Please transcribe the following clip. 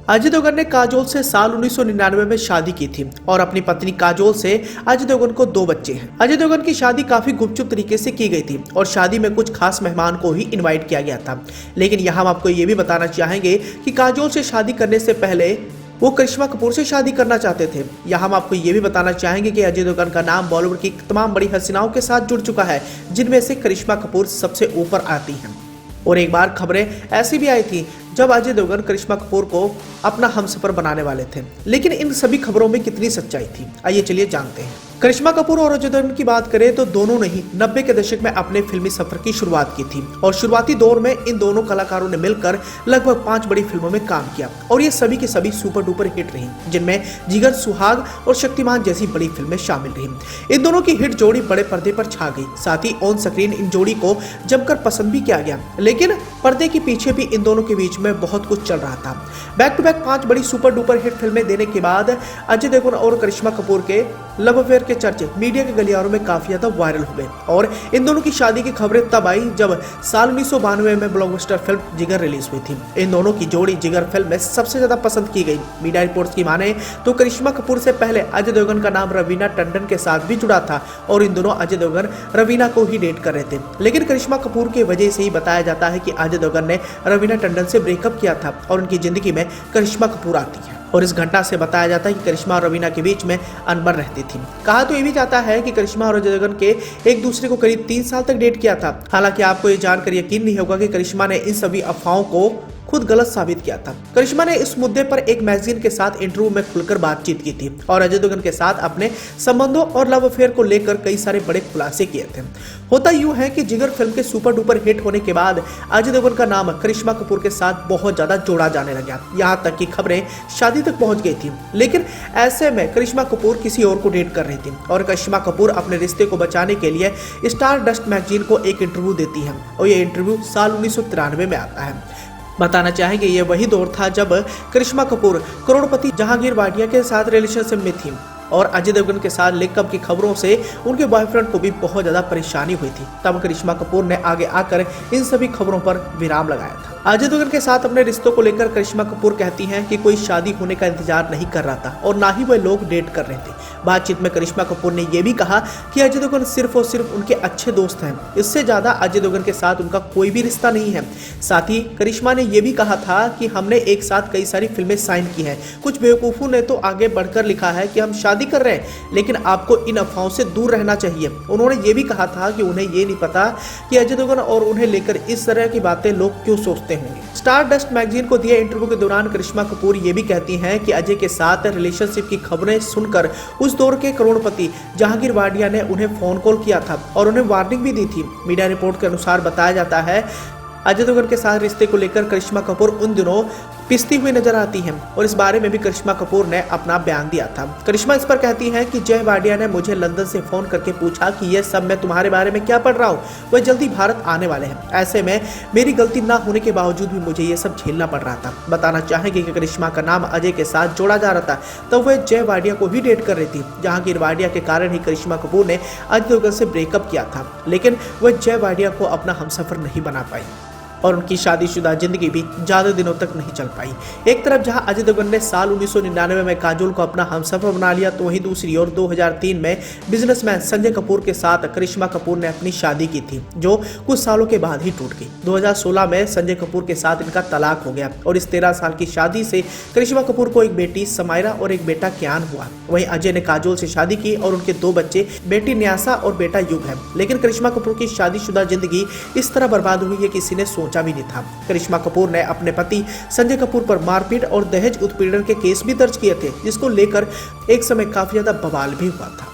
अजय देवगन ने काजोल से साल 1999 में शादी की थी और अपनी पत्नी काजोल से अजय देवगन को 2 बच्चे हैं। अजय देवगन की शादी काफी गुपचुप तरीके से की गई थी और शादी में कुछ खास मेहमान को ही इनवाइट किया गया था। लेकिन यहाँ हम आपको ये भी बताना चाहेंगे कि काजोल से शादी करने से पहले वो करिश्मा कपूर से शादी करना चाहते थे। यहाँ हम आपको ये भी बताना चाहेंगे कि अजय देवगन का नाम बॉलीवुड की तमाम बड़ी हसीनाओं के साथ जुड़ चुका है, जिनमें से करिश्मा कपूर सबसे ऊपर आती हैं। और एक बार खबरें ऐसी भी आई थी जब अजय देवगन करिश्मा कपूर को अपना हमसफर बनाने वाले थे, लेकिन इन सभी खबरों में कितनी सच्चाई थी, आइए चलिए जानते हैं। करिश्मा कपूर और अजय देवगन की बात करें तो दोनों ने ही 90 के दशक में अपने फिल्मी सफर की शुरुआत की थी और शुरुआती दौर में इन दोनों कलाकारों ने मिलकर लगभग 5 बड़ी फिल्मों में काम किया और ये सभी की सभी सुपर डुपर हिट रही, जिनमें जिगर, सुहाग और शक्तिमान जैसी बड़ी फिल्में शामिल रही। इन दोनों की हिट जोड़ी बड़े पर्दे पर छा गई, साथ ही ऑन स्क्रीन इन जोड़ी को जमकर पसंद भी किया गया, लेकिन पर्दे के पीछे भी इन दोनों के बीच में बहुत कुछ चल रहा था। बैक टू बैक 5 बड़ी सुपर डुपर हिट फिल्में देने के बाद अजय देवगन और करिश्मा कपूर के लव अफेयर के चर्चे मीडिया के गलियारों में काफी ज्यादा वायरल हुए और इन दोनों की शादी की खबरें तब आई जब साल 1992 में ब्लॉकबस्टर फिल्म जिगर रिलीज हुई थी। इन दोनों की जोड़ी जिगर फिल्म में सबसे ज्यादा पसंद की गई। मीडिया रिपोर्ट्स की माने तो करिश्मा कपूर से पहले अजय देवगन का नाम रवीना टंडन के साथ भी जुड़ा था और इन दोनों अजय देवगन रवीना को ही डेट कर रहे थे, लेकिन करिश्मा कपूर की वजह से ही बताया जाता है कि अजय देवगन ने रवीना टंडन से ब्रेकअप किया था और उनकी जिंदगी में करिश्मा कपूर आती है और इस घटना से बताया जाता है कि करिश्मा और रवीना के बीच में अनबन रहती थी। कहा तो ये भी जाता है कि करिश्मा और अजय देवगन के एक दूसरे को करीब 3 साल तक डेट किया था। हालांकि आपको ये जानकर यकीन नहीं होगा कि करिश्मा ने इन सभी अफवाहों को खुद गलत साबित किया था। करिश्मा ने इस मुद्दे पर एक मैगजीन के साथ इंटरव्यू में खुलकर बातचीत की थी और अजय देवगन के साथ अपने संबंधों और लव अफेयर को लेकर कई सारे बड़े खुलासे किए थे। होता यूं है कि जिगर फिल्म के सुपर डुपर हिट होने के बाद अजय देवगन का नाम करिश्मा कपूर के साथ बहुत ज्यादा जोड़ा जाने लगा, यहाँ तक कि खबरें शादी तक पहुंच गई थी। लेकिन ऐसे में करिश्मा कपूर किसी और को डेट कर रही थी और करिश्मा कपूर अपने रिश्ते को बचाने के लिए स्टार डस्ट मैगजीन को एक इंटरव्यू देती है और ये इंटरव्यू साल 1993 में आता है। बताना चाहेंगे ये वही दौर था जब करिश्मा कपूर करोड़पति जहांगीर वाडिया के साथ रिलेशनशिप में थी और अजय देवगन के साथ लिंकअप की खबरों से उनके बॉयफ्रेंड को भी बहुत ज्यादा परेशानी हुई थी। तब करिश्मा कपूर ने आगे आकर इन सभी खबरों पर विराम लगाया था। अजय देवगन के साथ अपने रिश्तों को लेकर करिश्मा कपूर कहती हैं कि कोई शादी होने का इंतजार नहीं कर रहा था और ना ही वह लोग डेट कर रहे थे। बातचीत में करिश्मा कपूर ने यह भी कहा कि अजय देवगन सिर्फ और सिर्फ उनके अच्छे दोस्त हैं, इससे ज्यादा अजय देवगन के साथ उनका कोई भी रिश्ता नहीं है। साथ ही करिश्मा ने यह भी कहा था कि हमने एक साथ कई सारी फिल्में साइन की हैं। कुछ बेवकूफों ने तो आगे बढ़कर लिखा है कि हम शादी कर रहे हैं, लेकिन आपको इन अफवाहों से दूर रहना चाहिए। उन्होंने ये भी कहा था कि उन्हें ये नहीं पता कि अजय देवगन और उन्हें लेकर इस तरह की बातें लोग क्यों सोचते होंगे। स्टार डस्ट मैगजीन को दिए इंटरव्यू के दौरान करिश्मा कपूर ये भी कहती हैं कि अजय के साथ रिलेशनशिप की खबरें सुनकर उस दौर के करोड़पति जहांगीर वाडिया ने उन्हें फोन कॉल किया था और उन्हें वार्निंग भी दी थी। मीडिया रिपोर्ट के अनुसार बताया जाता है अजय देवगन के साथ रिश्ते को लेकर करिश्मा कपूर उन दिनों पिसती हुई नजर आती हैं और इस बारे में भी करिश्मा कपूर ने अपना बयान दिया था। करिश्मा इस पर कहती हैं कि जय वाडिया ने मुझे लंदन से फोन करके पूछा कि यह सब मैं तुम्हारे बारे में क्या पढ़ रहा हूँ, वह जल्दी भारत आने वाले हैं। ऐसे में मेरी गलती ना होने के बावजूद भी मुझे ये सब झेलना पड़ रहा था। बताना चाहेंगे कि करिश्मा का नाम अजय के साथ जोड़ा जा रहा था, तब वह जय वाडिया को ही डेट कर रही थी। जहांगीर वाडिया के कारण ही करिश्मा कपूर ने अजय देवगन से ब्रेकअप किया था, लेकिन वह जय वाडिया को अपना हमसफर नहीं बना पाई और उनकी शादीशुदा जिंदगी भी ज्यादा दिनों तक नहीं चल पाई। एक तरफ जहां अजय देवगन ने साल 1999 में काजोल को अपना हमसफर बना लिया, तो वहीं दूसरी ओर 2003 में बिजनेसमैन संजय कपूर के साथ करिश्मा कपूर ने अपनी शादी की थी, जो कुछ सालों के बाद ही टूट गई। 2016 में संजय कपूर के साथ इनका तलाक हो गया और इस 13 साल की शादी से करिश्मा कपूर को एक बेटी समायरा और एक बेटा क्यान हुआ। वहीं अजय ने काजोल से शादी की और उनके 2 बच्चे, बेटी न्यासा और बेटा युग है। लेकिन करिश्मा कपूर की शादीशुदा जिंदगी इस तरह बर्बाद हुई है किसी ने सोचा भी नहीं था। करिश्मा कपूर ने अपने पति संजय कपूर पर मारपीट और दहेज उत्पीड़न के केस भी दर्ज किए थे, जिसको लेकर एक समय काफी ज्यादा बवाल भी हुआ था।